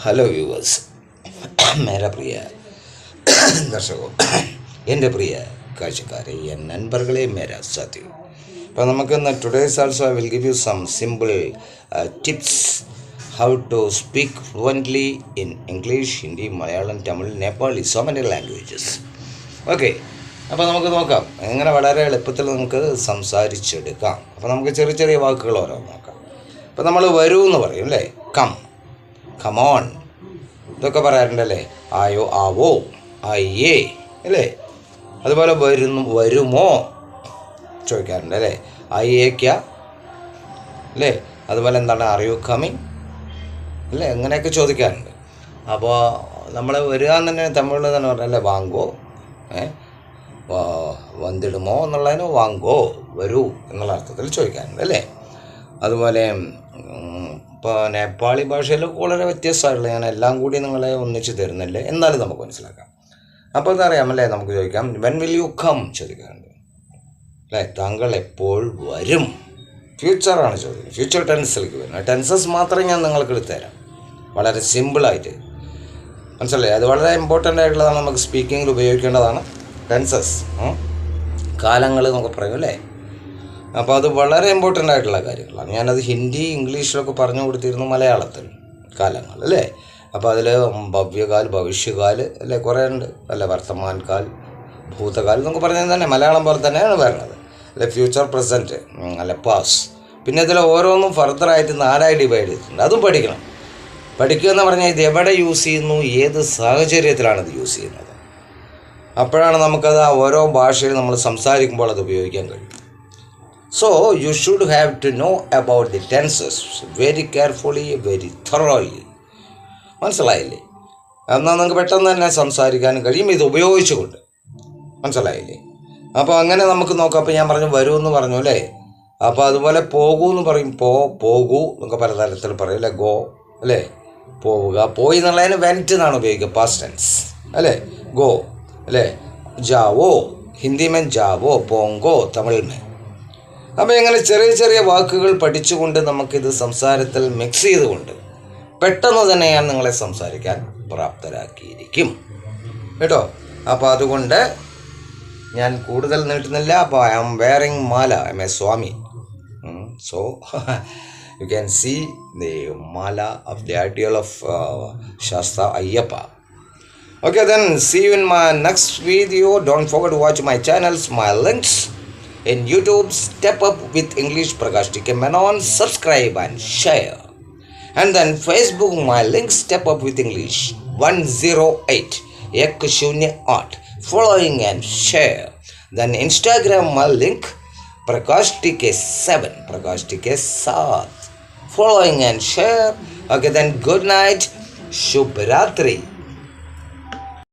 Hello viewers, മേരാ പ്രിയ ദർശകോ, എൻ്റെ പ്രിയ കാഴ്ചക്കാരെ, N നൻപർകളെ, മേരാ സാഥി. അപ്പോൾ നമുക്കിന്ന് today's also I will give you some simple tips how to speak fluently in English, Hindi, Malayalam, Tamil, Nepali, so many languages. Okay, അപ്പോൾ നമുക്ക് നോക്കാം എങ്ങനെ വളരെ എളുപ്പത്തിൽ നമുക്ക് സംസാരിച്ചെടുക്കാം. അപ്പോൾ നമുക്ക് ചെറിയ ചെറിയ വാക്കുകൾ ഓരോ നോക്കാം. അപ്പോൾ നമ്മൾ വരൂ എന്ന് പറയും അല്ലേ, കമോൺ, ഇതൊക്കെ പറയാറുണ്ടല്ലേ. ആയോ, ആവോ, അയ്യേ അല്ലേ. അതുപോലെ വരുമോ ചോദിക്കാറുണ്ട് അല്ലേ, അയ്യേക്ക അല്ലേ. അതുപോലെ എന്താണ്, ആർ യു കമ്മിങ് അല്ലേ, അങ്ങനെയൊക്കെ ചോദിക്കാറുണ്ട്. അപ്പോൾ നമ്മൾ വരിക എന്ന് തന്നെ തമിഴിൽ തന്നെ പറഞ്ഞല്ലേ, വാങ്ങോ, വന്നിടുമോ എന്നുള്ളതിന് വാങ്ങോ, വരൂ എന്നുള്ള അർത്ഥത്തിൽ ചോദിക്കാറുണ്ട് അല്ലേ. അതുപോലെ ഇപ്പോൾ നേപ്പാളി ഭാഷയിൽ വളരെ വ്യത്യസ്തമായിട്ടുള്ള, ഞാൻ എല്ലാം കൂടി നിങ്ങളെ ഒന്നിച്ച് തരുന്നില്ലേ, എന്നാലും നമുക്ക് മനസ്സിലാക്കാം. അപ്പോൾ അതറിയാമല്ലേ, നമുക്ക് ചോദിക്കാം വെൻ വിൽ യു കം ചോദിക്കാറുണ്ട് അല്ലേ. താങ്കൾ എപ്പോൾ വരും, ഫ്യൂച്ചറാണ് ചോദിക്കുന്നത്, ഫ്യൂച്ചർ ടെൻസിലേക്ക് വരുന്നത്. ടെൻസസ് മാത്രമേ ഞാൻ നിങ്ങൾക്ക് എടുത്തു തരാം, വളരെ സിമ്പിളായിട്ട് മനസ്സിലായി. അത് വളരെ ഇമ്പോർട്ടൻ്റ് ആയിട്ടുള്ളതാണ്, നമുക്ക് സ്പീക്കിങ്ങിൽ ഉപയോഗിക്കേണ്ടതാണ്. ടെൻസസ്, കാലങ്ങൾ എന്നൊക്കെ പറയും അല്ലേ. അപ്പോൾ അത് വളരെ ഇമ്പോർട്ടൻ്റ് ആയിട്ടുള്ള കാര്യങ്ങളാണ്. ഞാനത് ഹിന്ദി, ഇംഗ്ലീഷിലൊക്കെ പറഞ്ഞു കൊടുത്തിരുന്നു, മലയാളത്തിൽ കാലങ്ങൾ അല്ലേ. അപ്പോൾ അതിൽ ഭവ്യകാൽ, ഭവിഷ്യകാൽ അല്ലേ, കുറേ ഉണ്ട് അല്ലേ. വർത്തമാൻകാൽ, ഭൂതകാൽ എന്നൊക്കെ പറഞ്ഞാൽ തന്നെ മലയാളം പോലെ തന്നെയാണ് വരുന്നത് അല്ലെ. ഫ്യൂച്ചർ, പ്രസൻറ്റ് അല്ലെ, പാസ്. പിന്നെ ഇതിൽ ഓരോന്നും ഫർദറായിട്ട് 4 ഡിവൈഡ് ചെയ്തിട്ടുണ്ട്, അതും പഠിക്കണം. പഠിക്കുക എന്ന് പറഞ്ഞാൽ ഇത് എവിടെ യൂസ് ചെയ്യുന്നു, ഏത് സാഹചര്യത്തിലാണ് ഇത് യൂസ് ചെയ്യുന്നത്, അപ്പോഴാണ് നമുക്കത് ഓരോ ഭാഷയിൽ നമ്മൾ സംസാരിക്കുമ്പോൾ അത് ഉപയോഗിക്കാൻ കഴിയും. So you should have to know about the tenses very carefully, very thoroughly. മനസ്സിലായില്ലേ? എന്നാൽ നിങ്ങൾക്ക് പെട്ടെന്ന് തന്നെ സംസാരിക്കാനും കഴിയും ഇത് ഉപയോഗിച്ചുകൊണ്ട്. മനസ്സിലായില്ലേ? അപ്പോൾ അങ്ങനെ നമുക്ക് നോക്കാം. അപ്പോൾ ഞാൻ പറഞ്ഞു വരൂ എന്ന് പറഞ്ഞു അല്ലേ. അപ്പോൾ അതുപോലെ പോകൂ എന്ന് പറയും, പോകൂ എന്നൊക്കെ പല തരത്തിൽ പറയും അല്ലേ. ഗോ അല്ലേ, പോവുക. പോയി എന്നുള്ളതിന് വെൻറ്റ് എന്നാണ് ഉപയോഗിക്കുക, പാസ്റ്റ് ടെൻസ് അല്ലേ. ഗോ അല്ലേ. Joao, Hindi may Joao, പോങ്കോ Tamil may. അപ്പോൾ ഇങ്ങനെ ചെറിയ ചെറിയ വാക്കുകൾ പഠിച്ചുകൊണ്ട് നമുക്കിത് സംസാരത്തിൽ മിക്സ് ചെയ്തുകൊണ്ട് പെട്ടെന്ന് തന്നെ ഞാൻ നിങ്ങളെ സംസാരിക്കാൻ പ്രാപ്തരാക്കിയിരിക്കും കേട്ടോ. അപ്പോൾ അതുകൊണ്ട് ഞാൻ കൂടുതൽ നീട്ടുന്നില്ല. അപ്പോൾ I am wearing mala, I am a swami. So you can see the mala of the ideal of Sastha Ayyappa. Okay, then see you in my next video. Don't forget to watch my channels, my links in YouTube, Step Up with English Prakash TK Menon. Subscribe and share. And then Facebook, my link, Step Up with English 108 108. Following and share. Then Instagram, my link, Prakash TK 7 Prakash TK 7. Following and share. Okay, then good night. Shubh Ratri.